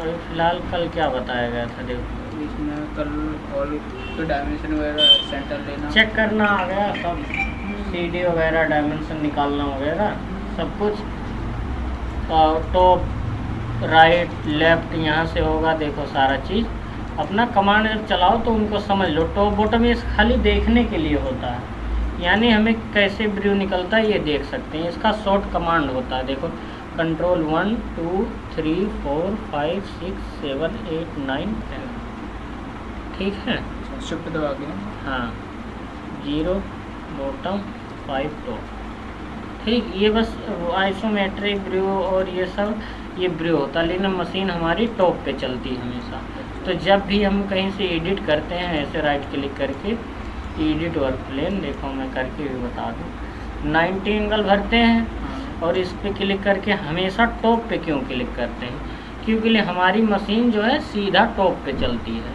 अभी फ़िलहाल कल क्या बताया गया था देखो, इसमें कल हॉल के डायमेंशन वगैरह सेंटर लेना, चेक करना आ गया सब, CD वगैरह डायमेंशन निकालना वगैरह सब कुछ। टॉप राइट लेफ्ट यहाँ से होगा, देखो सारा चीज़। अपना कमांड जब चलाओ तो उनको समझ लो। टॉप बॉटम ये खाली देखने के लिए होता है, यानी हमें कैसे ब्रू निकलता है ये देख सकते हैं। इसका शॉर्ट कमांड होता है, देखो कंट्रोल 1 2 3 4 5 6 7 8 9 10, ठीक है। शिफ्ट दबा के। हाँ, 0 बॉटम 5 टॉप, ठीक। ये बस आइसोमेट्रिक ब्रू और ये सब ये ब्रू होता है, लेकिन मशीन हमारी टॉप पे चलती है हमेशा। तो जब भी हम कहीं से एडिट करते हैं ऐसे राइट क्लिक करके एडिट वर्क प्लेन, देखो मैं करके भी बता दूँ, 90 एंगल भरते हैं और इस पर क्लिक करके हमेशा टॉप पे क्यों क्लिक करते हैं, क्योंकि हमारी मशीन जो है सीधा टॉप पे चलती है,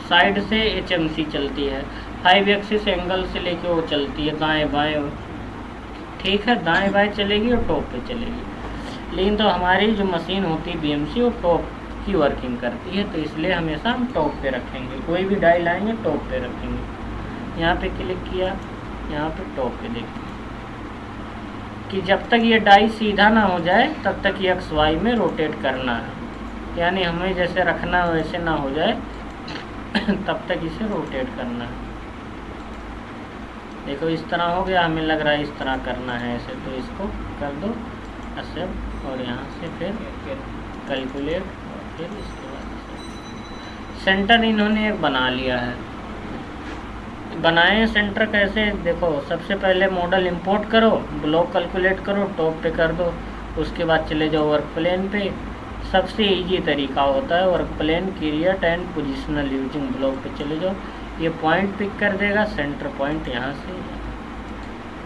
साइड से HMC चलती है, 5 एक्सिस एंगल से लेके वो चलती है दाएं बाएं, ठीक है। दाएं बाएं चलेगी और टॉप पे चलेगी। लेकिन तो हमारी जो मशीन होती है BMC वो टॉप की वर्किंग करती है, तो इसलिए हमेशा हम टॉप पे रखेंगे। कोई भी डाई लाएंगे टॉप पे रखेंगे। यहाँ पे क्लिक किया, यहाँ पे टॉप पे देखेंगे कि जब तक ये डाई सीधा ना हो जाए तब तक ये XY में रोटेट करना है, यानी हमें जैसे रखना वैसे ना हो जाए तब तक इसे रोटेट करना है। देखो इस तरह हो गया, हमें लग रहा है इस तरह करना है ऐसे, तो इसको कर दो एक्सेप्ट और यहाँ से फिर कैलकुलेट और फिर इसके बाद सेंटर इन्होंने एक बना लिया है। बनाए सेंटर कैसे, देखो सबसे पहले मॉडल इंपोर्ट करो, ब्लॉक कैलकुलेट करो, टॉप पे कर दो, उसके बाद चले जाओ वर्क प्लेन पे। सबसे इजी तरीका होता है work plane create and positional using block पे चले जाओ, ये पॉइंट पिक कर देगा, सेंटर पॉइंट यहाँ से,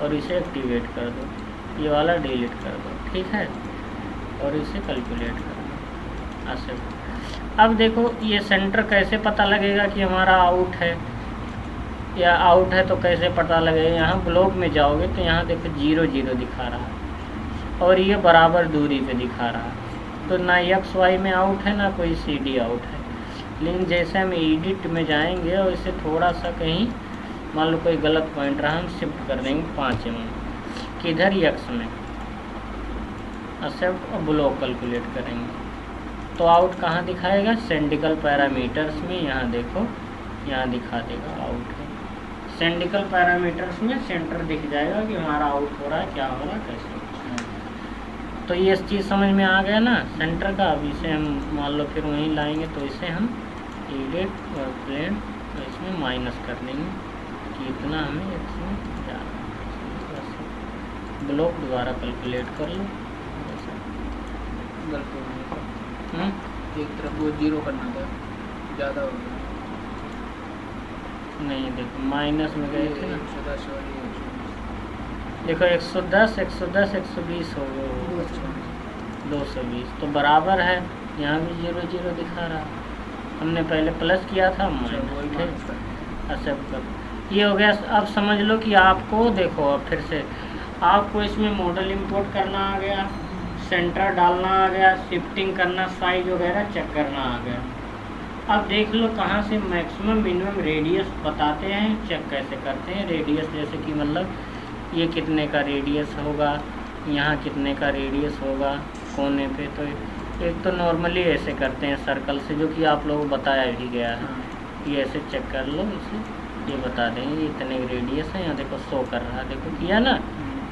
और इसे एक्टिवेट कर दो, ये वाला डिलीट कर दो, ठीक है, और इसे कैलकुलेट कर दो ऐसे। अब देखो ये सेंटर कैसे पता लगेगा कि हमारा आउट है या आउट है, तो कैसे पता लगेगा, यहाँ ब्लॉक में जाओगे तो यहाँ देखो 0 0 दिखा रहा है और ये बराबर दूरी पे दिखा रहा है, तो ना XY में आउट है ना कोई CD आउट है। लेकिन जैसे हम एडिट में जाएंगे और इसे थोड़ा सा कहीं मान लो कोई गलत पॉइंट रहा, हम शिफ्ट कर देंगे 5 mm किधर X में, एक्सेप्ट और ब्लॉक कैलकुलेट करेंगे तो आउट कहाँ दिखाएगा, सेंडिकल पैरामीटर्स में, यहाँ देखो यहाँ दिखा देगा आउट है। सेंडिकल पैरामीटर्स में सेंटर दिख जाएगा कि हमारा आउट हो रहा है, क्या हो रहा है, कैसे। तो ये चीज़ समझ में आ गया ना सेंटर का। अब इसे हम मान लो फिर वहीं लाएंगे, तो इसे हम एडिट और प्लेन इसमें माइनस कर देंगे कि इतना हमें इसमें जाना, ब्लॉक दोबारा कैलकुलेट कर लो। एक तरफ वो 0 करना था, ज़्यादा हो गया। नहीं देखो माइनस में गए थे ना, 110 देखो 110 110 120 हो गए, 220 तो बराबर है, यहाँ भी 0 0 दिखा रहा, हमने पहले प्लस किया था माइनस, ठीक। एक्सेप्ट कर, ये हो गया। अब समझ लो कि आपको देखो, अब फिर से आपको इसमें मॉडल इंपोर्ट करना आ गया, सेंटर डालना आ गया, शिफ्टिंग करना, साइज वगैरह चेक करना आ गया। अब देख लो कहाँ से मैक्सिमम मिनिमम रेडियस बताते हैं, चेक कैसे करते हैं रेडियस, जैसे कि मतलब ये कितने का रेडियस होगा, यहाँ कितने का रेडियस होगा कोने पे। तो एक तो नॉर्मली ऐसे करते हैं सर्कल से, जो कि आप लोगों को बताया भी गया है, ये ऐसे चेक कर लो, इसे ये बता देंगे ये इतने रेडियस है, यहाँ देखो 100 कर रहा है, देखो किया ना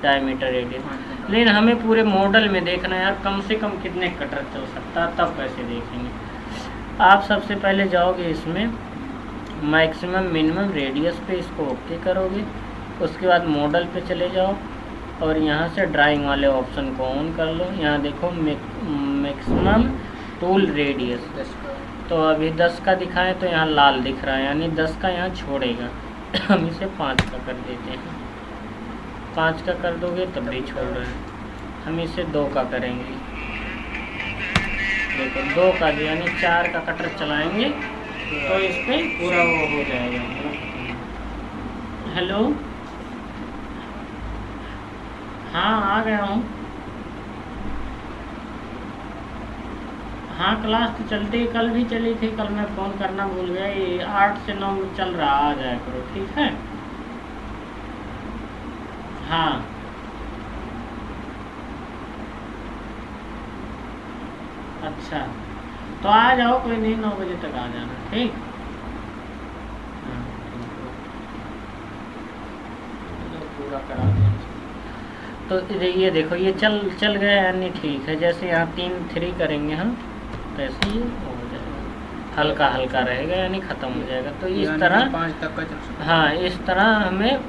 डायमीटर रेडियस। लेकिन हमें पूरे मॉडल में देखना है यार कम से कम कितने कटर चल सकता है, तब कैसे देखेंगे। आप सबसे पहले जाओगे इसमें मैक्सिमम मिनिमम रेडियस पे, इसको ओके करोगे, उसके बाद मॉडल पे चले जाओ और यहाँ से ड्राइंग वाले ऑप्शन को ऑन कर लो। यहाँ देखो मैक्सिमम टूल रेडियस, तो अभी 10 का दिखाएं तो यहाँ लाल दिख रहा है, यानी 10 का यहाँ छोड़ेगा हम इसे 5 का कर देते हैं, 5 का कर दोगे तब भी छोड़ रहे हैं, हम इसे 2 का करेंगे, देखो 2 का यानी 4 का कटर चलाएंगे तो इस पर पूरा वो हो जाएगा। हेलो, हाँ आ गया हूँ, हाँ क्लास तो चलती है, कल भी चली थी, कल मैं फ़ोन करना भूल गया। ये 8 से 9 में चल रहा, आ जाया करो, ठीक है। हाँ अच्छा, तो आ जाओ, कोई नहीं, 9 बजे तक आ जाना, ठीक। हाँ चलो पूरा करा दें। तो ये देखो ये चल गया, यानी ठीक है। जैसे यहाँ 3 3 करेंगे हम, तो ऐसे ही हो जाएगा, हल्का हल्का रहेगा, यानी ख़त्म हो जाएगा। तो इस यानी तरह 5 तक का चल सकता है। हाँ, इस तरह हमें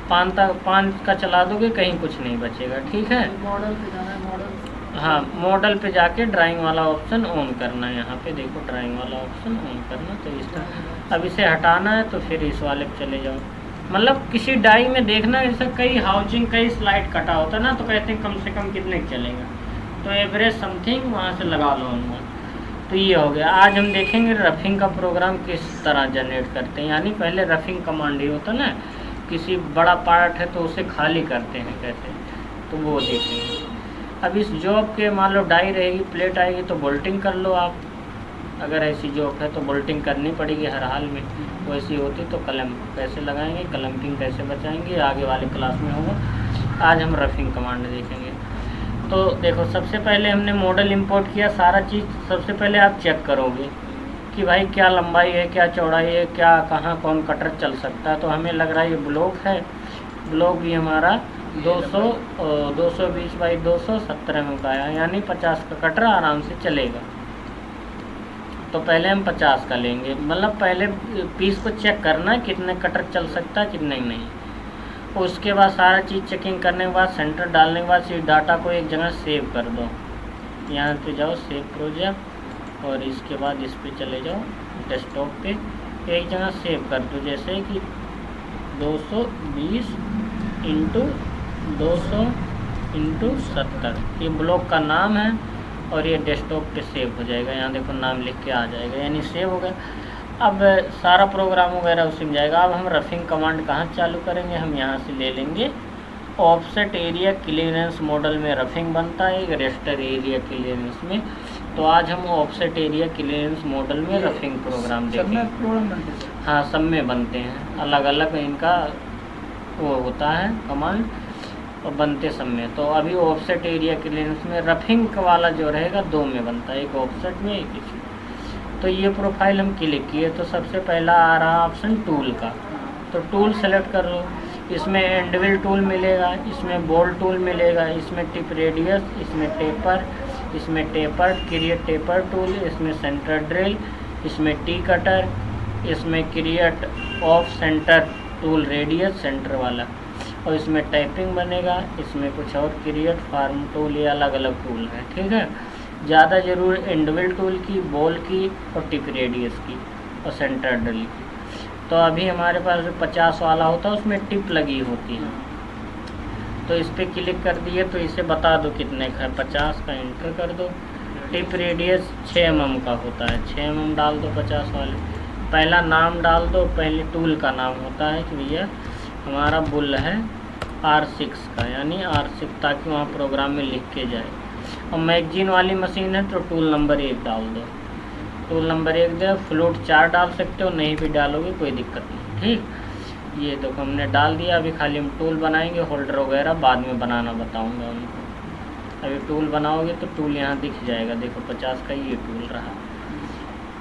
5 का चला दोगे, कहीं कुछ नहीं बचेगा, ठीक है। मॉडल पे जाना है, मॉडल। हाँ, मॉडल पे जाके ड्राइंग वाला ऑप्शन ऑन करना है। यहाँ पे देखो ड्राइंग वाला ऑप्शन ऑन करना, तो इस तरह। अब इसे हटाना है, तो फिर इस वाले पे चले जाओ। मतलब किसी डाई में देखना, जैसे कई हाउसिंग कई स्लाइड कटा होता है ना, तो कहते हैं कम से कम कितने का चलेगा, तो एवरेज समथिंग वहाँ से लगा लो अनुमान। तो ये हो गया। आज हम देखेंगे रफिंग का प्रोग्राम किस तरह जनरेट करते हैं। यानी पहले रफिंग कमांड ही होता ना, किसी बड़ा पार्ट है तो उसे खाली करते हैं कैसे, तो वो देखेंगे। अब इस जॉब के मान लो डाई रहेगी, प्लेट आएगी, तो बोल्टिंग कर लो आप। अगर ऐसी जॉब है तो बोल्टिंग करनी पड़ेगी हर हाल में। वैसी होती तो कलम कैसे लगाएंगे, कलम्पिंग कैसे बचाएंगे, आगे वाले क्लास में होगा। आज हम रफिंग कमांड देखेंगे। तो देखो, सबसे पहले हमने मॉडल इंपोर्ट किया, सारा चीज़। सबसे पहले आप चेक करोगे कि भाई क्या लंबाई है, क्या चौड़ाई है, क्या कहाँ कौन कटर चल सकता है। तो हमें लग रहा है ये ब्लॉक है, ब्लॉक भी हमारा 220 बाई 217 में का है, यानी 50 का कटर आराम से चलेगा। तो पहले हम 50 का लेंगे, मतलब पहले पीस को चेक करना है कितने कटर चल सकता है, कितने नहीं। उसके बाद सारा चीज़ चेकिंग करने के बाद, सेंटर डालने के बाद, इस डाटा को एक जगह सेव कर दो। यहाँ पे जाओ सेव प्रोजेक्ट, और इसके बाद इस पे चले जाओ डेस्कटॉप पे, एक जगह सेव कर दो। जैसे कि 220 इंटू 200 इंटू 70, ये ब्लॉक का नाम है, और ये डेस्कटॉप पे सेव हो जाएगा। यहाँ देखो नाम लिख के आ जाएगा, यानी सेव हो गया। अब सारा प्रोग्राम वगैरह उसी में जाएगा। अब हम रफिंग कमांड कहाँ चालू करेंगे, हम यहाँ से ले लेंगे ऑफसेट एरिया क्लियरेंस मॉडल में रफिंग बनता है, एक रेस्टर एरिया क्लियरेंस में। तो आज हम ऑफसेट एरिया क्लियरेंस मॉडल में रफिंग प्रोग्राम देखेंगे। प्रोग्राम बनते हैं। हाँ, सब में बनते हैं, अलग अलग इनका वो होता है कमांड, और बनते सब में। तो अभी ऑफसेट एरिया क्लियरेंस में रफिंग वाला जो रहेगा 2 में बनता है, एक ऑफसेट में, एक इसमें। तो ये प्रोफाइल हम क्लिक किए, तो सबसे पहला आ रहा ऑप्शन टूल का, तो टूल सेलेक्ट कर लो। इसमें एंडविल टूल मिलेगा, इसमें बोल टूल मिलेगा, इसमें टिप रेडियस, इसमें टेपर, इसमें टेपर, क्रिएट टेपर टूल, इसमें सेंटर ड्रिल, इसमें टी कटर, इसमें create of centre tool radius centre वाला, और इसमें टाइपिंग बनेगा। इसमें कुछ और क्रिएट फार्म टूल, ये अलग अलग टूल है, ठीक है। ज़्यादा जरूर एंडविल टूल की, बॉल की, और टिप रेडियस की, और सेंटर ड्रिल की। तो अभी हमारे पास जो 50 वाला होता है उसमें टिप लगी होती है, तो इस पर क्लिक कर दिए, तो इसे बता दो कितने का है, 50 का एंटर कर दो। टिप रेडियस 6 mm का होता है, 6 mm डाल दो 50 वाले। पहला नाम डाल दो, पहले टूल का नाम होता है कि भैया हमारा बुल है R6 का, यानी R6, ताकि वहाँ प्रोग्राम में लिख के जाए। और मैगजीन वाली मशीन है तो टूल नंबर 1 डाल दो, टूल नंबर 1 दे। फ्लोट 4 डाल सकते हो, नहीं भी डालोगे कोई दिक्कत नहीं, ठीक। ये तो हमने डाल दिया। अभी खाली हम टूल बनाएंगे, होल्डर वगैरह बाद में बनाना बताऊंगा उनको। अभी टूल बनाओगे तो टूल यहाँ दिख जाएगा, देखो 50 का ये टूल रहा।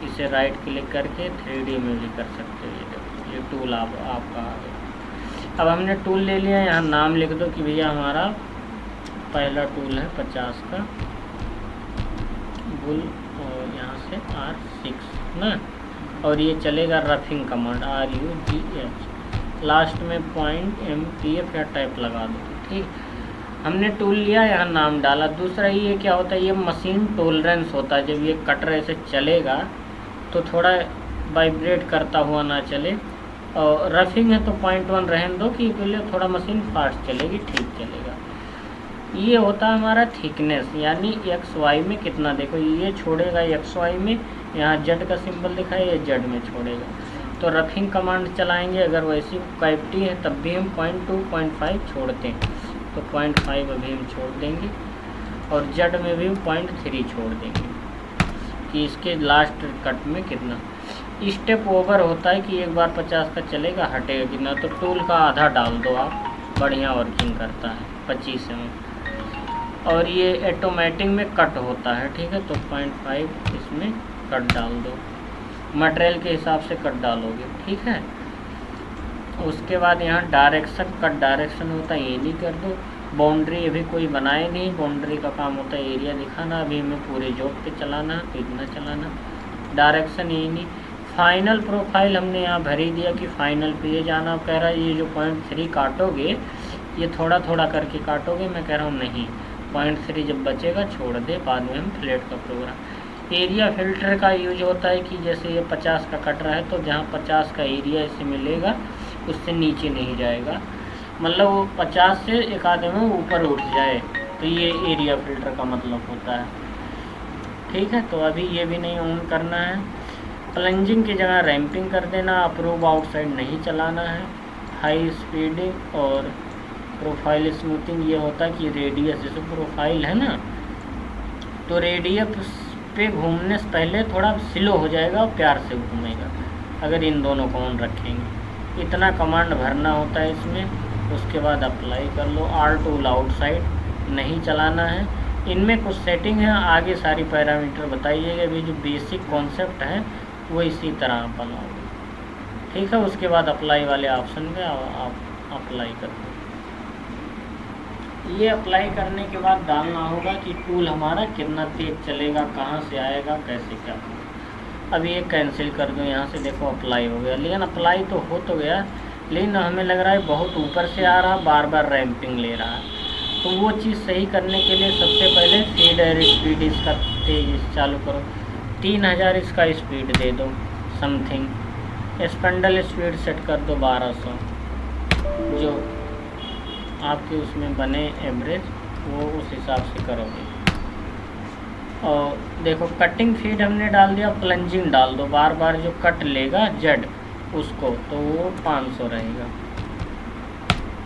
इसे राइट क्लिक करके 3D में भी कर सकते हो, ये देखो ये टूल आपका आ गया। अब हमने टूल ले लिया, यहाँ नाम लिख दो कि भैया हमारा पहला टूल है 50 का बुल, और यहाँ से R6 ना, और ये चलेगा रफिंग कमांड RUGH, लास्ट में .MPF या टाइप लगा दो, ठीक। हमने टूल लिया, यहाँ नाम डाला। दूसरा ये क्या होता है, ये मशीन टॉलरेंस होता है। जब ये कटर ऐसे चलेगा तो थोड़ा वाइब्रेट करता हुआ ना चले, और रफिंग है तो 0.1 रहने दो कि पहले थोड़ा मशीन फास्ट चलेगी, ठीक चलेगा। ये होता है हमारा थिकनेस, यानी XY में कितना, देखो ये छोड़ेगा XY में, यहाँ Z का सिंबल दिखा है, ये Z में छोड़ेगा। तो रफिंग कमांड चलाएंगे, अगर वैसी कैविटी है तब भी हम 0.2 0.5 छोड़ते हैं, तो 0.5 अभी हम छोड़ देंगे, और Z में भी 0.3 छोड़ देंगे। कि इसके लास्ट कट में कितना स्टेप ओवर होता है, कि एक बार 50 का चलेगा, हटेगा कितना, तो टूल का आधा डाल दो आप, बढ़िया वर्किंग करता है 25 mm। और ये ऑटोमेटिक में कट होता है, ठीक है, तो 0.5 इसमें कट डाल दो, मटेरियल के हिसाब से कट डालोगे, ठीक है। उसके बाद यहाँ डायरेक्शन, कट डायरेक्शन होता है, ये नहीं कर दो। बाउंड्री अभी कोई बनाए नहीं, बाउंड्री का काम होता है एरिया दिखाना, अभी हमें पूरे जॉब पे चलाना, तो इतना चलाना, डायरेक्शन यही नहीं। फाइनल प्रोफाइल हमने यहाँ भर ही दिया कि फाइनल पे ये जाना। कह रहा है ये जो 0.3 काटोगे ये थोड़ा थोड़ा करके काटोगे, मैं कह रहा हूँ नहीं, 0.3 जब बचेगा छोड़ दे, बाद में हम फ्लैट का प्रोग्राम। एरिया फिल्टर का यूज होता है कि जैसे ये 50 का कट रहा है, तो जहाँ 50 का एरिया इसे मिलेगा उससे नीचे नहीं जाएगा, मतलब वो 50 से एक आधे में ऊपर उठ जाए, तो ये एरिया फिल्टर का मतलब होता है, ठीक है। तो अभी ये भी नहीं ऑन करना है। प्लंजिंग की जगह रैंपिंग कर देना, अप्रूव आउटसाइड नहीं चलाना है। हाई स्पीडिंग और प्रोफाइल स्मूथिंग, ये होता है कि रेडियस, जैसे प्रोफाइल है ना, तो रेडियस पे घूमने से पहले थोड़ा स्लो हो जाएगा और प्यार से घूमेगा, अगर इन दोनों को ऑन रखेंगे। इतना कमांड भरना होता है इसमें। उसके बाद अप्लाई कर लो। आल टूल आउटसाइड नहीं चलाना है। इनमें कुछ सेटिंग है, आगे सारी पैरामीटर बताइएगा, अभी जो बेसिक कॉन्सेप्ट है वो इसी तरह आप बनाओगे, ठीक है। उसके बाद अप्लाई वाले ऑप्शन में आप अप्लाई कर दो। ये अप्लाई करने के बाद डालना होगा कि टूल हमारा कितना तेज चलेगा, कहाँ से आएगा, कैसे क्या होगा। अब ये कैंसिल कर दो, यहाँ से देखो अप्लाई हो गया, लेकिन अप्लाई तो हो तो गया, लेकिन हमें लग रहा है बहुत ऊपर से आ रहा, बार बार रैंपिंग ले रहा है। तो वो चीज़ सही करने के लिए सबसे पहले फीडर स्पीड इसका तेज चालू करो, 3000 इसका स्पीड दे दो समथिंग। स्पंडल स्पीड सेट कर दो 1200, जो आपके उसमें बने एवरेज, वो उस हिसाब से करोगे। और देखो कटिंग फीड हमने डाल दिया, प्लंजिंग डाल दो, बार बार जो कट लेगा जेड उसको, तो वो 500 रहेगा।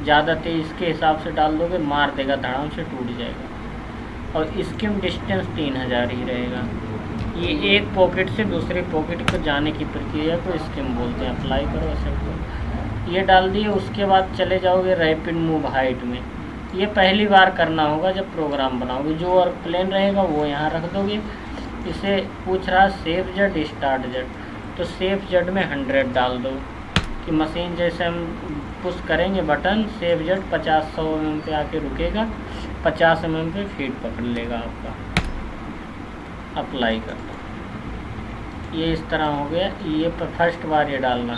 ज़्यादा तेज इसके हिसाब से डाल दोगे, मार देगा, धड़ाम से टूट जाएगा। और स्किम डिस्टेंस 3000 ही रहेगा। ये एक पॉकेट से दूसरे पॉकेट को जाने की प्रक्रिया को स्किम बोलते हैं। अप्लाई करो, एक्सेप्ट करो, ये डाल दिए। उसके बाद चले जाओगे रैपिड मूव हाइट में। ये पहली बार करना होगा जब प्रोग्राम बनाओगे। जो और प्लेन रहेगा वो यहाँ रख दोगे। इसे पूछ रहा सेफ जेड स्टार्ट जेड, तो सेफ जेड में 100 डाल दो कि मशीन जैसे हम पुश करेंगे बटन, सेफ जेड 50-100 mm पे आके रुकेगा, 50 mm पे फीड पकड़ लेगा आपका। अप्लाई कर दो। ये इस तरह हो गया। ये फर्स्ट बार ये डालना।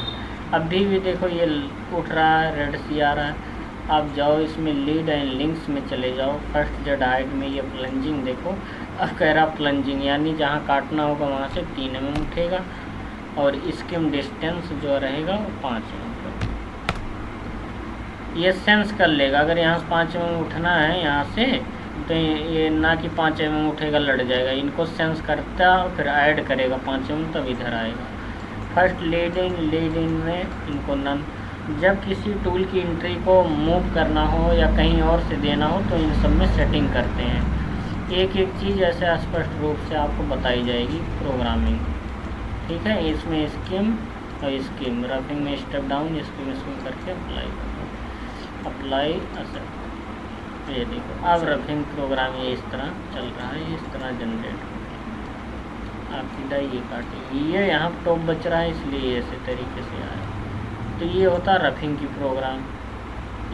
अभी भी देखो ये उठ रहा है, रेड सी आ रहा है। आप जाओ इसमें लीड एंड लिंक्स में चले जाओ, फर्स्ट जेड हाइट में ये प्लंजिंग देखो। अब कह रहा प्लंजिंग, यानी जहाँ काटना होगा वहाँ से 3 mm उठेगा, और स्किम डिस्टेंस जो रहेगा वो 5 mm। ये सेंस कर लेगा, अगर यहाँ से 5 mm उठना है यहाँ से, तो ये ना कि 5 mm उठेगा लड़ जाएगा। इनको सेंस करता फिर ऐड करेगा 5 mm, तब इधर आएगा। फर्स्ट लीड इन में इनको नन। जब किसी टूल की एंट्री को मूव करना हो या कहीं और से देना हो तो इन सब में सेटिंग करते हैं। एक एक चीज़ ऐसे स्पष्ट रूप से आपको बताई जाएगी प्रोग्रामिंग, ठीक है। इसमें स्किम और स्किम, रफिंग में स्टेप डाउन, स्किम करके अप्लाई करो। Apply accept. ये देखो अब रफिंग प्रोग्राम ये इस तरह चल रहा है, इस तरह जनरेट हो गया। आपकी डाई ये काटी, ये यहाँ टॉप बच रहा है इसलिए ऐसे तरीके से आया। तो ये होता है रफिंग की प्रोग्राम।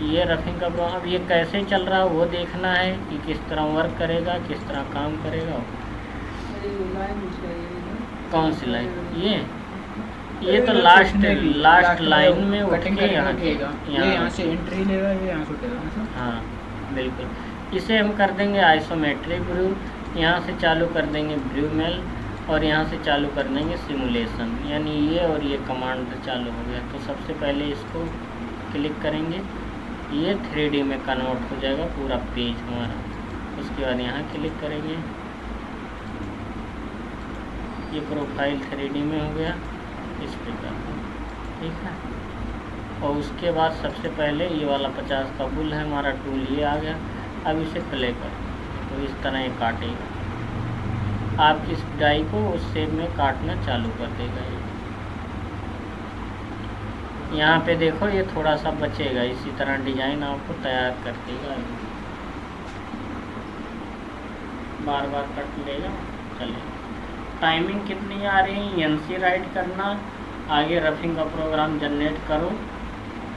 ये रफिंग का प्रोग्राम। अब ये कैसे चल रहा है वो देखना है कि किस तरह वर्क करेगा, किस तरह काम करेगा। कौन सी लाइन? ये तो लास्ट लाइन में उठ के यहाँ से एंट्री लेगा, ये यहाँ से उठेगा। हाँ बिल्कुल। इसे हम कर देंगे आइसोमेट्रिक व्यू, यहाँ से चालू कर देंगे व्यू मेल, और यहाँ से चालू कर देंगे सिमुलेशन, यानी ये और ये कमांड चालू हो गया। तो सबसे पहले इसको क्लिक करेंगे, ये 3D में कन्वर्ट हो जाएगा पूरा पेज हमारा। उसके बाद यहाँ क्लिक करेंगे, ये प्रोफाइल 3D में हो गया, इस प्रकार, ठीक है। और उसके बाद सबसे पहले ये वाला 50 का बुल है हमारा टूल, ये आ गया। अब इसे प्ले कर, तो इस तरह ये काटेगा। आपकी इस डाई को उस शेप में काटना चालू कर देगा ये। यहाँ पे देखो ये थोड़ा सा बचेगा, इसी तरह डिजाइन आपको तैयार कर देगा। बार बार कट लेगा, चलेगा। टाइमिंग कितनी आ रही है, एनसी राइट करना, आगे रफिंग का प्रोग्राम जनरेट करो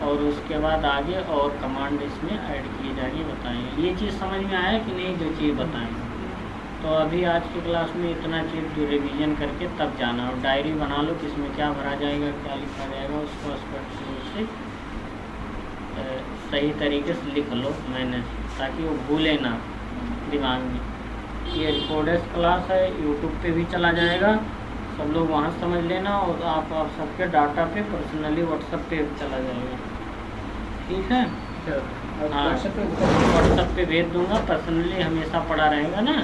और उसके बाद आगे और कमांड इसमें ऐड किए जाएंगे, बताएंगे। ये चीज़ समझ में आया कि नहीं, जो चीज़ बताएंगे। तो अभी आज की क्लास में इतना चीज़ जो रिवीजन करके तब जाना, और डायरी बना लो कि इसमें क्या भरा जाएगा, क्या लिखा जाएगा, उसको स्पष्ट रूप से सही तरीके से लिख लो मैंने, ताकि वो भूले ना दिमाग में। ये रिकॉर्डेड क्लास है, यूट्यूब पे भी चला जाएगा, सब लोग वहाँ समझ लेना, और आप सबके डाटा पे पर्सनली व्हाट्सएप पे चला जाएगा, ठीक है। हाँ, व्हाट्सएप पे भेज दूंगा, पर्सनली हमेशा पड़ा रहेगा ना,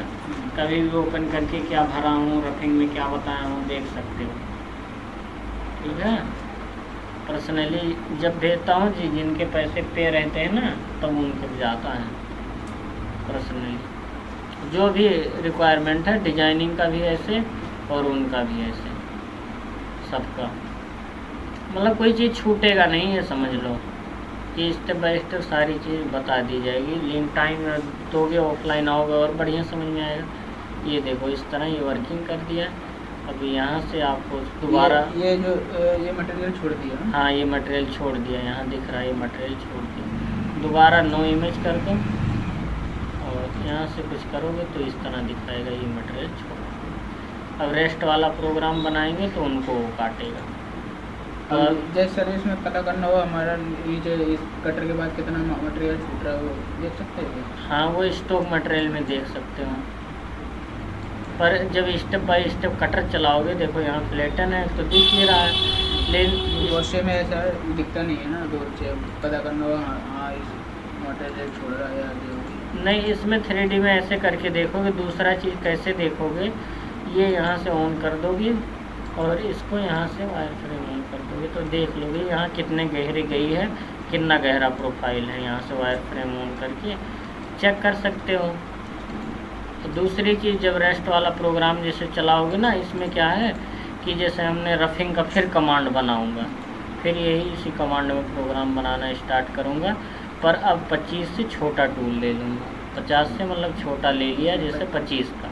कभी भी ओपन करके क्या भरा हूँ, रफिंग में क्या बताया हूँ, देख सकते हो, ठीक है। पर्सनली जब भेजता हूँ जी, जिनके पैसे पे रहते हैं ना, तब उनको जाता है पर्सनली। जो भी रिक्वायरमेंट है, डिजाइनिंग का भी ऐसे और उनका भी ऐसे, सबका, मतलब कोई चीज़ छूटेगा नहीं, ये समझ लो कि स्टेप बाय स्टेप सारी चीज़ बता दी जाएगी। लिंक टाइम दोगे, ऑफलाइन आओगे और बढ़िया समझ में आएगा। ये देखो इस तरह ये वर्किंग कर दिया। अभी यहाँ से आपको दोबारा ये मटेरियल छोड़ दिया। हाँ, ये मटेरियल छोड़ दिया, यहाँ दिख रहा है ये मटेरियल छोड़ दिया। दोबारा नो इमेज कर दो और यहाँ से कुछ करोगे तो इस तरह दिखाएगा ये मटेरियल छोड़। अब रेस्ट वाला प्रोग्राम बनाएंगे तो उनको वो काटेगा। और जैसे सर्विस में पता करना हो हमारा, ये जो इस कटर के बाद कितना मटेरियल छूट रहा है वो देख सकते हैं। हाँ, वो स्टॉक मटेरियल में देख सकते हो, पर जब स्टेप बाय स्टेप कटर चलाओगे, देखो यहाँ फ्लैटन है तो दिख ही रहा है, लेकिन वॉशे में ऐसा दिखता नहीं है ना, तो पता करना हो हाँ इस मटेरियल छोड़ रहा है या जो नहीं। इसमें 3D में ऐसे करके देखोगे। दूसरा चीज़ कैसे देखोगे, ये यहाँ से ऑन कर दोगे और इसको यहाँ से वायर फ्रेम ऑन कर दोगे तो देख लोगे यहाँ कितने गहरी गई है, कितना गहरा प्रोफाइल है। यहाँ से वायर फ्रेम ऑन करके चेक कर सकते हो। तो दूसरी चीज़, जब रेस्ट वाला प्रोग्राम जैसे चलाओगे ना, इसमें क्या है कि जैसे हमने रफिंग का फिर कमांड बनाऊंगा, फिर यही इसी कमांड में प्रोग्राम बनाना स्टार्ट करूंगा, पर अब 25 से छोटा टूल ले लूँगा। 50 से मतलब छोटा ले लिया, जैसे 25 का,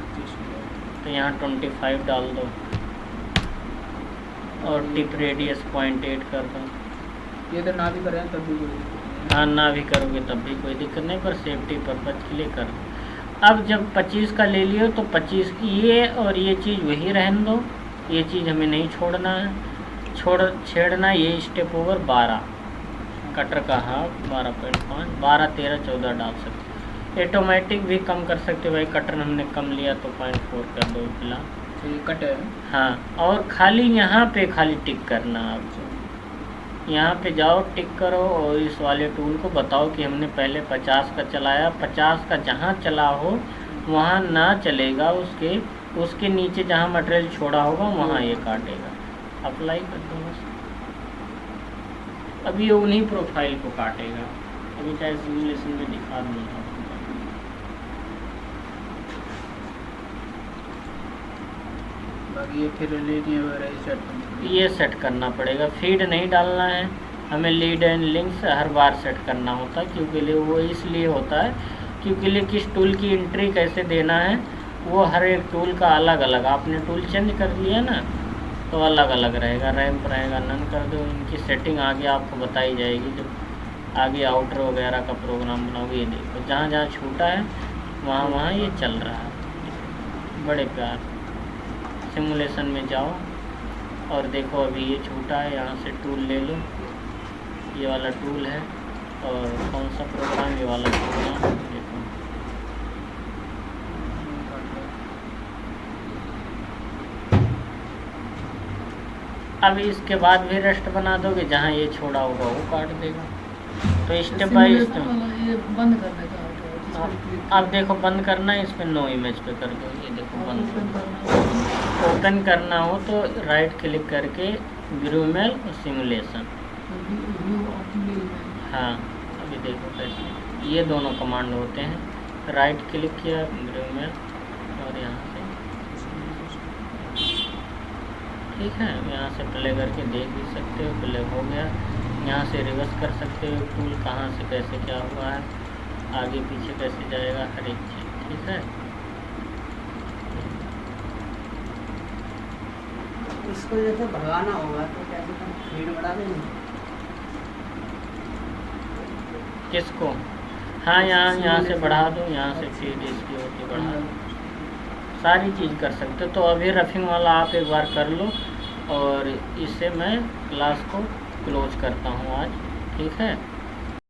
तो यहाँ 25 डाल दो और टिप रेडियस 0.8 कर दो। ये तो ना भी करें तब भी कोई दिक्कत नहीं। हाँ, ना भी करोगे तब भी कोई दिक्कत नहीं, पर सेफ्टी पर्पज के लिए कर दो। अब जब 25 का ले लियो तो 25 की ये और ये चीज़ वही रहने दो, ये चीज़ हमें नहीं छोड़ना है, छेड़ना। ये स्टेप ओवर 12 कटर का हाफ 12.5, 12, 13, 14 डाल सकते। ऑटोमेटिक भी कम कर सकते भाई, कटर हमने कम लिया तो 0.4 कर दो फिलहाल। तो ये कट है। हाँ, और खाली यहाँ पे खाली टिक करना। आप यहाँ पे जाओ, टिक करो और इस वाले टूल को बताओ कि हमने पहले 50 का चलाया। 50 का जहाँ चला हो वहाँ ना चलेगा, उसके नीचे जहाँ मटेरियल छोड़ा होगा वहाँ ये काटेगा। अप्लाई कर दो बस। अभी ये उन्हीं प्रोफाइल को काटेगा। अभी चाहे सिमुलेशन में दिखा दूँगा। ये फिर लीड वगैरह ये सेट करना पड़ेगा। फीड नहीं डालना है हमें, lead and links her bar set करना होता है, क्योंकि लिए वो इसलिए होता है क्योंकि लिए किस टूल की एंट्री कैसे देना है वो हर एक टूल का अलग अलग। आपने टूल चेंज कर लिया ना तो अलग अलग रहेगा, रैंप रहेगा, नन कर दो। इनकी सेटिंग आगे आपको बताई जाएगी जब आगे आउटर वगैरह का प्रोग्राम बनाओगे। ये देखो जहाँ जहाँ छूटा है वहाँ वहाँ ये चल रहा है। बड़े प्यार सिमुलेशन में जाओ और देखो अभी ये छूटा है, यहाँ से टूल ले लो, ये वाला टूल है। और कौन सा प्रोग्राम, ये वाला प्रोग्राम देखो। अब इसके बाद भी रेस्ट बना दोगे, जहाँ ये छोड़ा होगा वो काट देगा। तो स्टेप बाय स्टेप ये बंद करने का। अब देखो बंद करना है, इस पर नो इमेज पे कर दो। ये देखो बंद। ओपन करना हो तो राइट क्लिक करके व्यू मेल और सिमुलेशन। हाँ, अभी देखो कैसे ये दोनों कमांड होते हैं। राइट क्लिक किया व्यू मेल और यहाँ से ठीक है, यहाँ से प्ले करके देख भी सकते हो, प्ले हो गया। यहाँ से रिवर्स कर सकते हो, टूल कहाँ से कैसे क्या हुआ है, आगे पीछे कैसे जाएगा, हर एक चीज़। ठीक है, इसको जैसे भगाना होगा तो कैसे तुम स्पीड बढ़ा देंगे? किसको? हाँ, यहाँ से बढ़ा दो, यहाँ से स्पीड इसकी होती बढ़ा दो, सारी चीज़ कर सकते हो। तो अभी रफिंग वाला आप एक बार कर लो और इससे मैं क्लास को क्लोज करता हूँ आज। ठीक है।